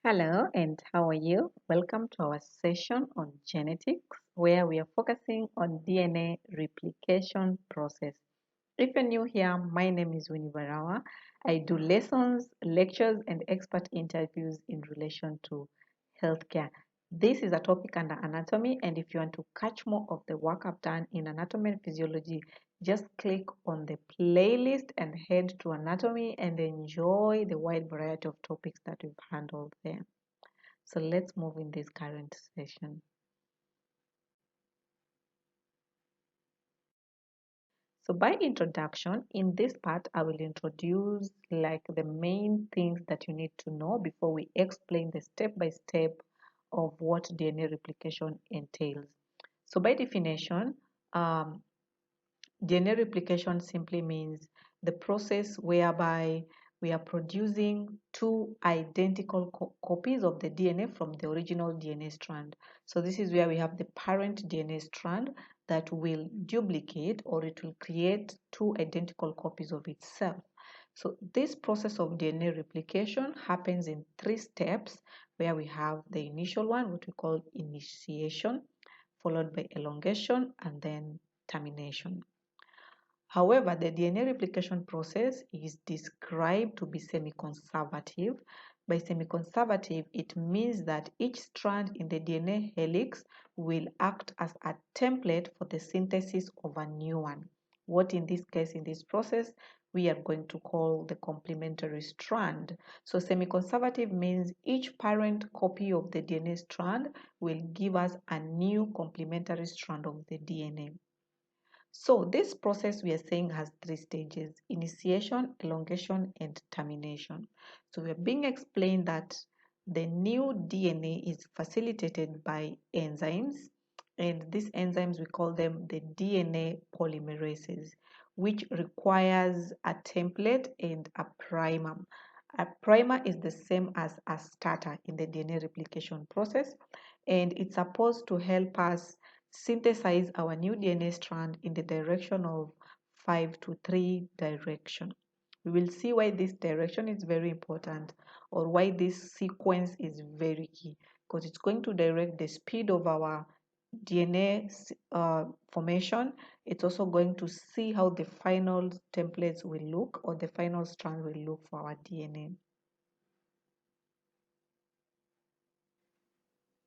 Hello, and how are you? Welcome to our session on genetics, where we are focusing on DNA replication process. If you're new here, my name is Winnie Barawa. I do lessons, lectures, and expert interviews in relation to healthcare. This is a topic under anatomy, and if you want to catch more of the work I've done in anatomy and physiology, just click on the playlist and head to anatomy and enjoy the wide variety of topics that we've handled there. So let's move in this current session. So by introduction, in this part, I will introduce like the main things that you need to know before we explain the step-by-step of what DNA replication entails. So by definition, DNA replication simply means the process whereby we are producing two identical copies of the DNA from the original DNA strand. So this is where we have the parent DNA strand that will duplicate, or it will create two identical copies of itself. So this process of DNA replication happens in three steps, where we have the initial one, what we call initiation, followed by elongation, and then termination. However, the DNA replication process is described to be semi-conservative. By semi-conservative, it means that each strand in the DNA helix will act as a template for the synthesis of a new one. What in this case, in this process, we are going to call the complementary strand. So semi-conservative means each parent copy of the DNA strand will give us a new complementary strand of the DNA. So this process we are saying has three stages: initiation, elongation, and termination. So we are being explained that the new DNA is facilitated by enzymes, and these enzymes, we call them the DNA polymerases, which requires a template and a primer. A primer is the same as a starter in the DNA replication process, and it's supposed to help us synthesize our new DNA strand in the direction of 5 to 3 direction. We will see why this direction is very important, or why this sequence is very key, because it's going to direct the speed of our DNA formation. It's also going to see how the final templates will look, or the final strand will look for our DNA.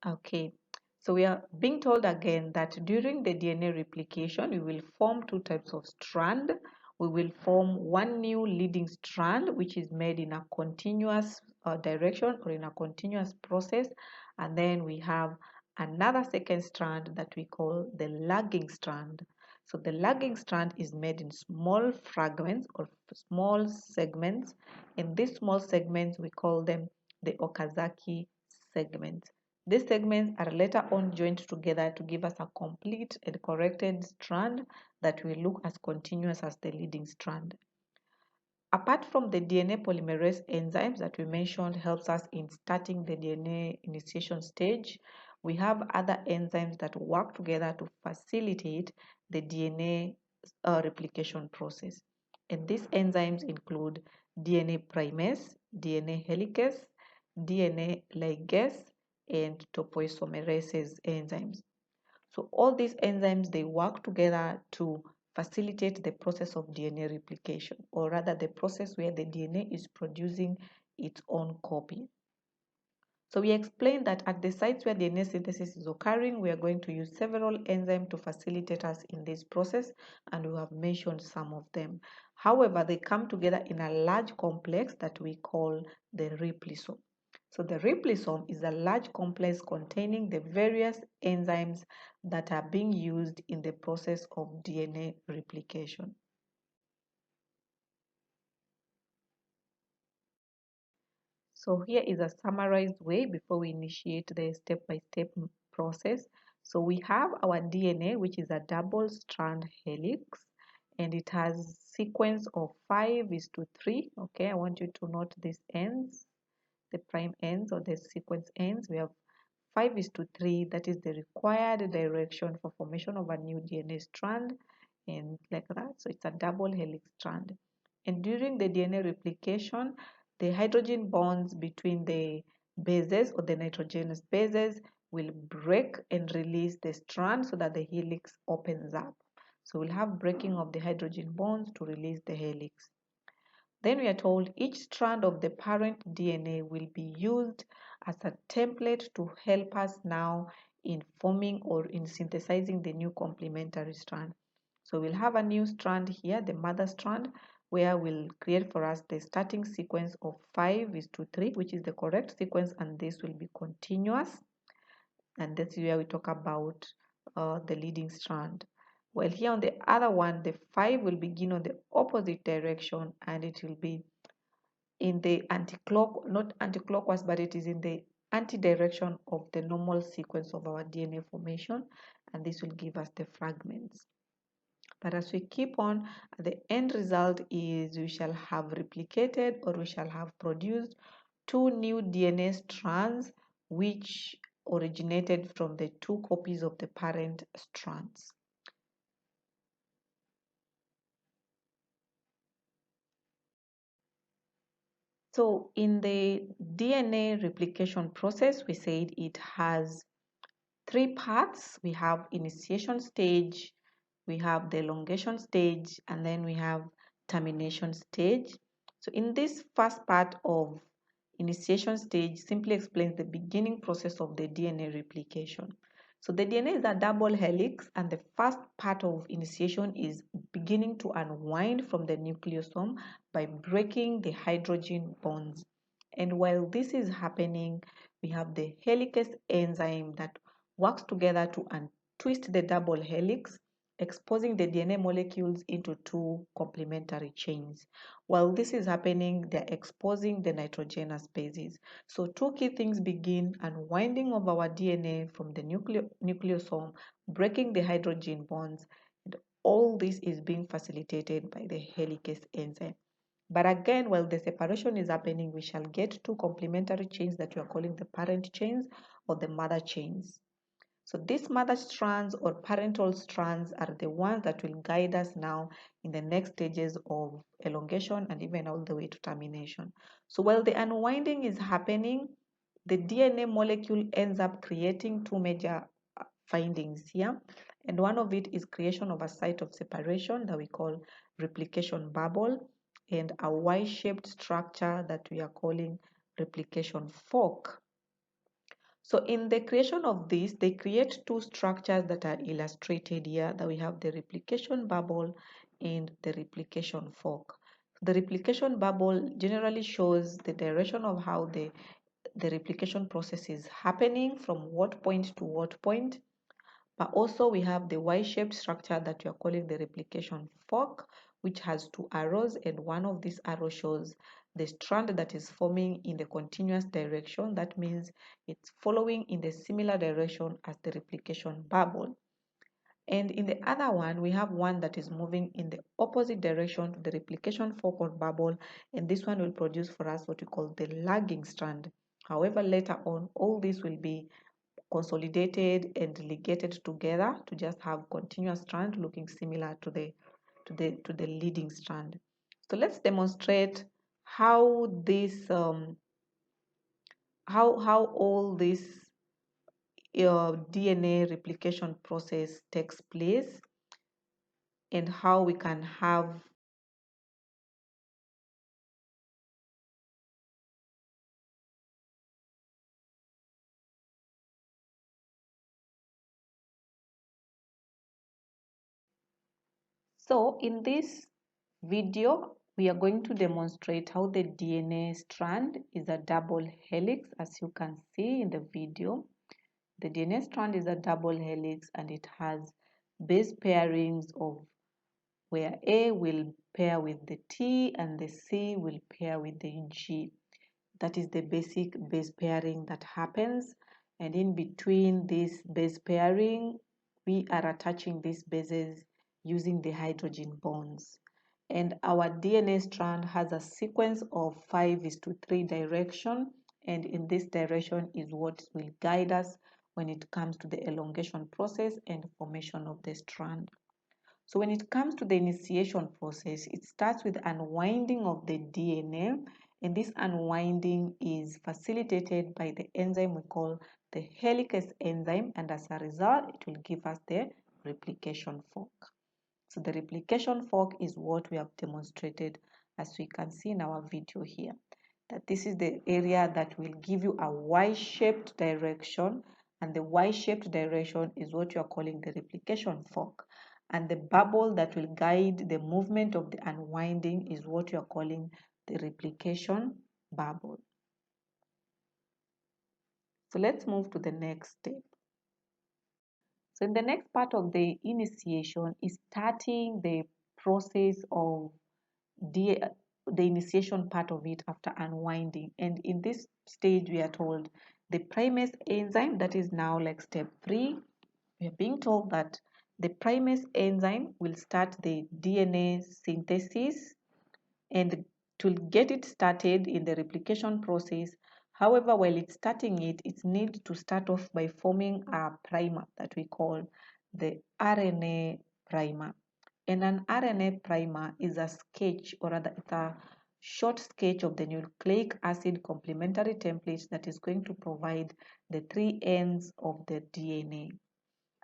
Okay, so we are being told again that during the DNA replication, we will form two types of strand. We will form one new leading strand, which is made in a continuous direction, or in a continuous process. And then we have another second strand that we call the lagging strand. So the lagging strand is made in small fragments, or small segments. In these small segments, we call them the Okazaki segments. These segments are later on joined together to give us a complete and corrected strand that will look as continuous as the leading strand. Apart from the DNA polymerase enzymes that we mentioned helps us in starting the DNA initiation stage, we have other enzymes that work together to facilitate the DNA replication process. And these enzymes include DNA primase, DNA helicase, DNA ligase, and topoisomerase enzymes. So all these enzymes, they work together to facilitate the process of DNA replication, or rather the process where the DNA is producing its own copy. So we explained that at the sites where DNA synthesis is occurring, we are going to use several enzymes to facilitate us in this process, and we have mentioned some of them. However, they come together in a large complex that we call the replisome. So the replisome is a large complex containing the various enzymes that are being used in the process of DNA replication. So here is a summarized way before we initiate the step-by-step process. So we have our DNA, which is a double strand helix, and it has sequence of 5:3. Okay, I want you to note these ends, the prime ends or the sequence ends. We have 5:3, that is the required direction for formation of a new DNA strand, and like that. So it's a double helix strand. And during the DNA replication, the hydrogen bonds between the bases or the nitrogenous bases will break and release the strand so that the helix opens up. So we'll have breaking of the hydrogen bonds to release the helix. Then we are told each strand of the parent DNA will be used as a template to help us now in forming or in synthesizing the new complementary strand. So we'll have a new strand here, the mother strand, where we'll create for us the starting sequence of 5:3, which is the correct sequence, and this will be continuous. And that's where we talk about the leading strand. Well, here on the other one, the 5 will begin on the opposite direction, and it will be in the not anti-clockwise, but it is in the anti-direction of the normal sequence of our DNA formation, and this will give us the fragments. But as we keep on, the end result is we shall have replicated or we shall have produced two new DNA strands which originated from the two copies of the parent strands. So in the DNA replication process, we said it has three parts. We have initiation stage, we have the elongation stage, and then we have termination stage. So in this first part of initiation stage simply explains the beginning process of the DNA replication. So the DNA is a double helix, and the first part of initiation is beginning to unwind from the nucleosome by breaking the hydrogen bonds. And while this is happening, we have the helicase enzyme that works together to untwist the double helix, exposing the DNA molecules into two complementary chains. While this is happening, they're exposing the nitrogenous bases. So two key things begin: unwinding of our DNA from the nucleosome, breaking the hydrogen bonds, and all this is being facilitated by the helicase enzyme. But again, while the separation is happening, we shall get two complementary chains that we are calling the parent chains or the mother chains. So these mother strands or parental strands are the ones that will guide us now in the next stages of elongation and even all the way to termination. So while the unwinding is happening, the DNA molecule ends up creating two major findings here. And one of it is creation of a site of separation that we call replication bubble, and a Y-shaped structure that we are calling replication fork. So in the creation of this, they create two structures that are illustrated here, that we have the replication bubble and the replication fork. The replication bubble generally shows the direction of how the replication process is happening from what point to what point. But also we have the Y-shaped structure that we are calling the replication fork, which has two arrows, and one of these arrows shows the strand that is forming in the continuous direction. That means it's following in the similar direction as the replication bubble. And in the other one, we have one that is moving in the opposite direction to the replication fork or bubble, and this one will produce for us what we call the lagging strand. However, later on, all this will be consolidated and ligated together to just have continuous strand looking similar to the leading strand. So let's demonstrate how this how all this DNA replication process takes place and how we can have so in this video we are going to demonstrate how the DNA strand is a double helix, as you can see in the video. The DNA strand is a double helix and it has base pairings of where A will pair with the T and the C will pair with the G. That is the basic base pairing that happens. And in between this base pairing, we are attaching these bases using the hydrogen bonds. And our DNA strand has a sequence of 5:3 direction. And in this direction is what will guide us when it comes to the elongation process and formation of the strand. So when it comes to the initiation process, it starts with unwinding of the DNA, And this unwinding is facilitated by the enzyme we call the helicase enzyme, and as a result, it will give us the replication fork. So the replication fork is what we have demonstrated, as we can see in our video here, that this is the area that will give you a Y-shaped direction, and the Y-shaped direction is what you are calling the replication fork. And the bubble that will guide the movement of the unwinding is what you are calling the replication bubble. So let's move to the next step. So in the next part of the initiation is starting the process of the initiation part of it after unwinding. And in this stage, we are told the primase enzyme, that is now like step 3, we are being told that the primase enzyme will start the DNA synthesis, and to get it started in the replication process. However, while it's starting it, it needs to start off by forming a primer that we call the RNA primer. And an RNA primer is a sketch, or rather it's a short sketch of the nucleic acid complementary template that is going to provide the 3 ends of the DNA.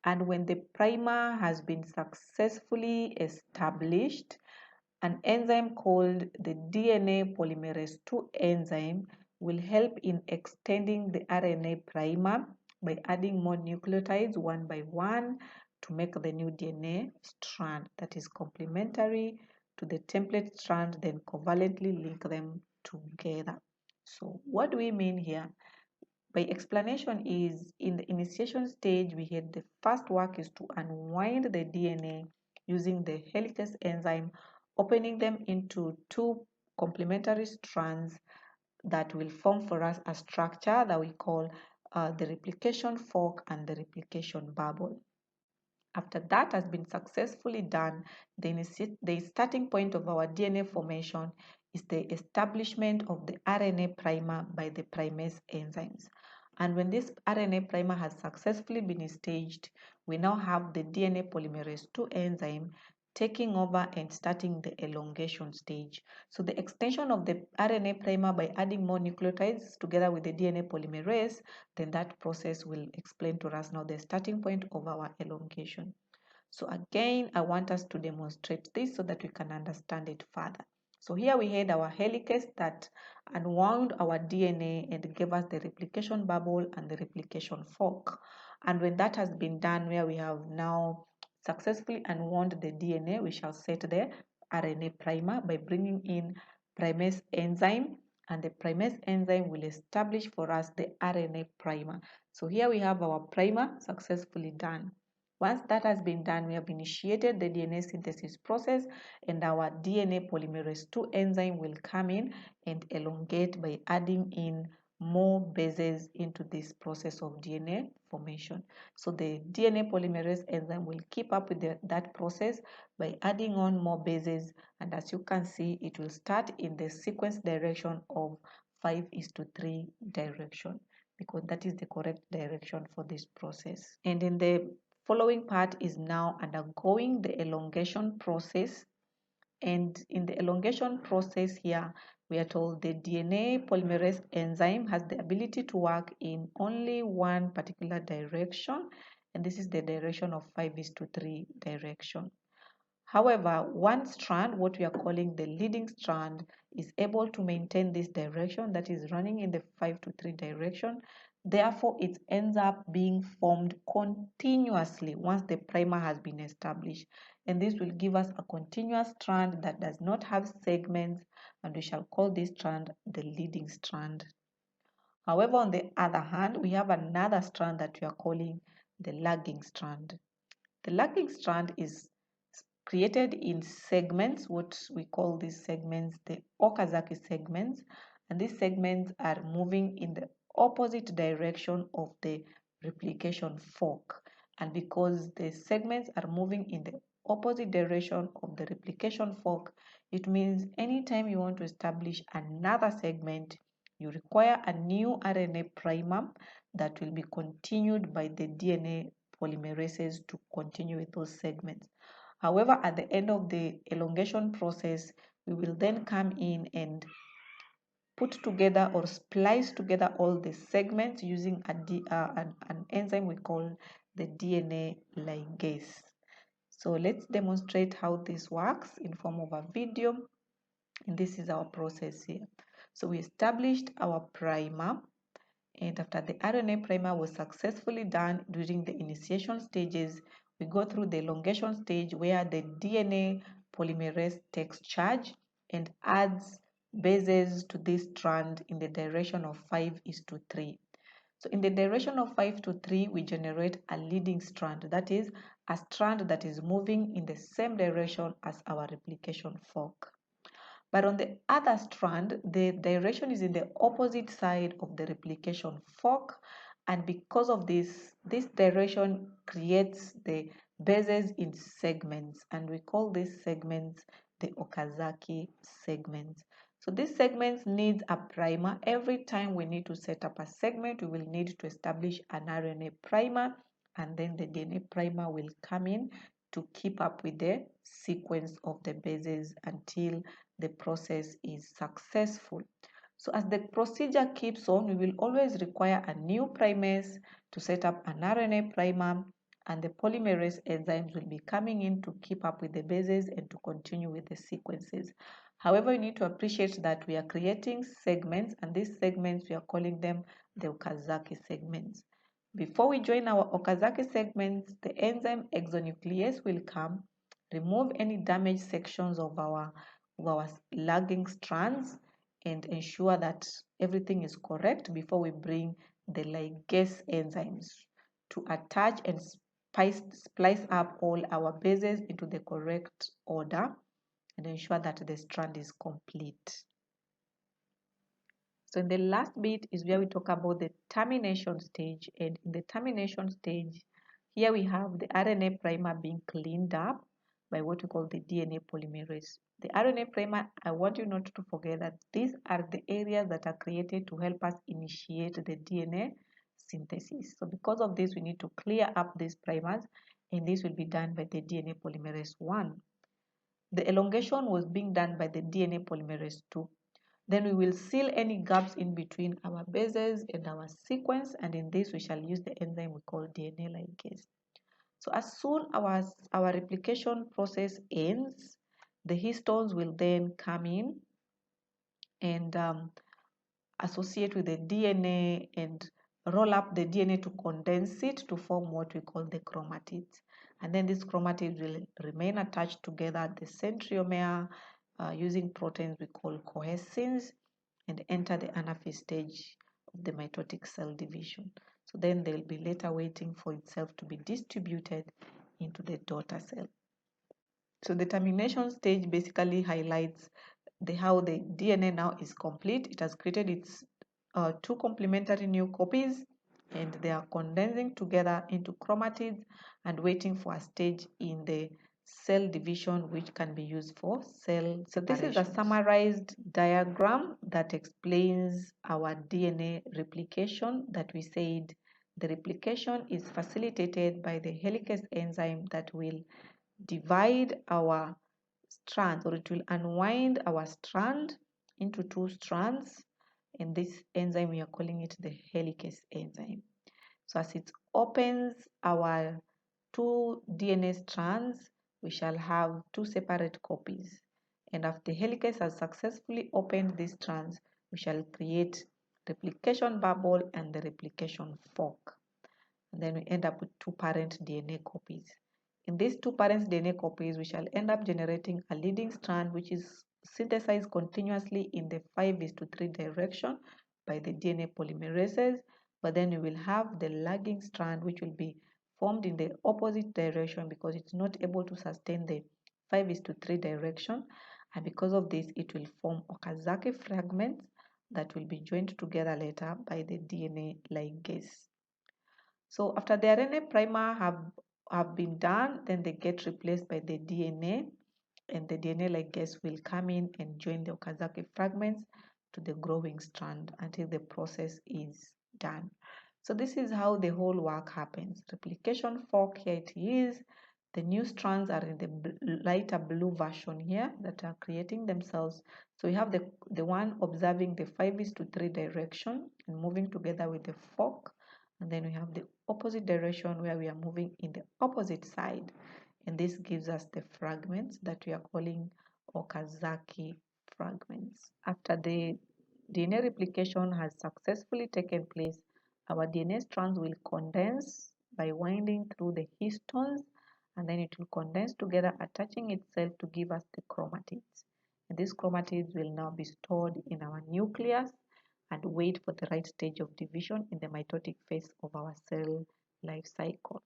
And when the primer has been successfully established, an enzyme called the DNA polymerase II enzyme will help in extending the RNA primer by adding more nucleotides one by one to make the new DNA strand that is complementary to the template strand, then covalently link them together. So what do we mean here? By explanation is, in the initiation stage, we had the first work is to unwind the DNA using the helicase enzyme, opening them into 2 complementary strands that will form for us a structure that we call the replication fork and the replication bubble. After that has been successfully done, the starting point of our DNA formation is the establishment of the RNA primer by the primase enzymes. And when this RNA primer has successfully been staged, we now have the DNA polymerase II enzyme taking over and starting the elongation stage. So the extension of the RNA primer by adding more nucleotides together with the DNA polymerase, then that process will explain to us now the starting point of our elongation. So again, I want us to demonstrate this so that we can understand it further. So here we had our helicase that unwound our DNA and gave us the replication bubble and the replication fork. And when that has been done, where we have now successfully unwound the DNA, we shall set the RNA primer by bringing in primase enzyme, and the primase enzyme will establish for us the RNA primer. So here we have our primer successfully done. Once that has been done, we have initiated the DNA synthesis process, and our DNA polymerase II enzyme will come in and elongate by adding in more bases into this process of DNA formation. So the DNA polymerase enzyme will keep up with that process by adding on more bases, and as you can see, it will start in the sequence direction of 5:3 direction, because that is the correct direction for this process. And in the following part is now undergoing the elongation process. And in the elongation process here, we are told the DNA polymerase enzyme has the ability to work in only one particular direction, and this is the direction of 5:3 direction. However, one strand, what we are calling the leading strand, is able to maintain this direction, that is running in the 5:3 direction. Therefore, it ends up being formed continuously once the primer has been established. And this will give us a continuous strand that does not have segments, and we shall call this strand the leading strand. However, on the other hand, we have another strand that we are calling the lagging strand. The lagging strand is created in segments, what we call these segments the Okazaki segments, and these segments are moving in the opposite direction of the replication fork. And because the segments are moving in the opposite direction of the replication fork, it means anytime you want to establish another segment, you require a new RNA primer that will be continued by the DNA polymerases to continue with those segments. However, at the end of the elongation process, we will then come in and put together or splice together all the segments using an enzyme we call the DNA ligase. So let's demonstrate how this works in form of a video, and this is our process here. So we established our primer, and after the RNA primer was successfully done during the initiation stages, we go through the elongation stage where the DNA polymerase takes charge and adds bases to this strand in the direction of 5:3. So in the direction of 5:3, we generate a leading strand, that is a strand that is moving in the same direction as our replication fork. But on the other strand, the direction is in the opposite side of the replication fork, and because of this direction creates the bases in segments, and we call these segments the Okazaki segments. So these segments need a primer. Every time we need to set up a segment, we will need to establish an RNA primer, and then the DNA primer will come in to keep up with the sequence of the bases until the process is successful. So as the procedure keeps on, we will always require a new primase to set up an RNA primer, and the polymerase enzymes will be coming in to keep up with the bases and to continue with the sequences. However, you need to appreciate that we are creating segments, and these segments, we are calling them the Okazaki segments. Before we join our Okazaki segments, the enzyme exonuclease will come, remove any damaged sections of our lagging strands, and ensure that everything is correct before we bring the ligase enzymes to attach and splice up all our bases into the correct order and ensure that the strand is complete. So in the last bit is where we talk about the termination stage, and in the termination stage, here we have the RNA primer being cleaned up by what we call the DNA polymerase. The RNA primer, I want you not to forget that these are the areas that are created to help us initiate the DNA synthesis. So because of this, we need to clear up these primers, and this will be done by the DNA polymerase 1. The elongation was being done by the DNA polymerase 2. Then we will seal any gaps in between our bases and our sequence, and in this we shall use the enzyme we call DNA ligase. So as soon as our replication process ends, the histones will then come in and associate with the DNA and roll up the DNA to condense it to form what we call the chromatids. And then these chromatids will remain attached together at the centromere using proteins we call cohesins, and enter the anaphase stage of the mitotic cell division. So then they will be later waiting for itself to be distributed into the daughter cell. So the termination stage basically highlights how the DNA now is complete. It has created its two complementary new copies, and they are condensing together into chromatids and waiting for a stage in the cell division which can be used for cell separation. So this is a summarized diagram that explains our DNA replication that we said the replication is facilitated by the helicase enzyme that will divide our strands, or it will unwind our strand into two strands, and this enzyme we are calling it the helicase enzyme. So as it opens our two DNA strands, we shall have two separate copies, and after the helicase has successfully opened these strands, we shall create replication bubble and the replication fork, and then we end up with two parent DNA copies. In these two parent DNA copies, we shall end up generating a leading strand which is synthesized continuously in the 5:3 direction by the DNA polymerases, but then we will have the lagging strand which will be formed in the opposite direction because it's not able to sustain the 5:3 direction, and because of this it will form Okazaki fragments that will be joined together later by the DNA ligase. So after the RNA primer have been done, then they get replaced by the DNA, and the DNA ligase will come in and join the Okazaki fragments to the growing strand until the process is done. So this is how the whole work happens. Replication fork, here it is. The new strands are in the lighter blue version here that are creating themselves. So we have the one observing the 5:3 direction and moving together with the fork. And then we have the opposite direction where we are moving in the opposite side. And this gives us the fragments that we are calling Okazaki fragments. After the DNA replication has successfully taken place, our DNA strands will condense by winding through the histones, and then it will condense together, attaching itself to give us the chromatids. And these chromatids will now be stored in our nucleus and wait for the right stage of division in the mitotic phase of our cell life cycle.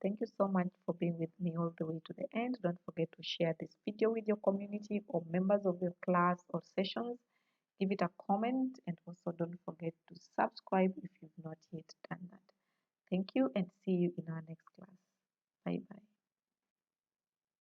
Thank you so much for being with me all the way to the end. Don't forget to share this video with your community or members of your class or sessions. Give it a comment, and also don't forget to subscribe if you've not yet done that. Thank you, and see you in our next class. Bye bye.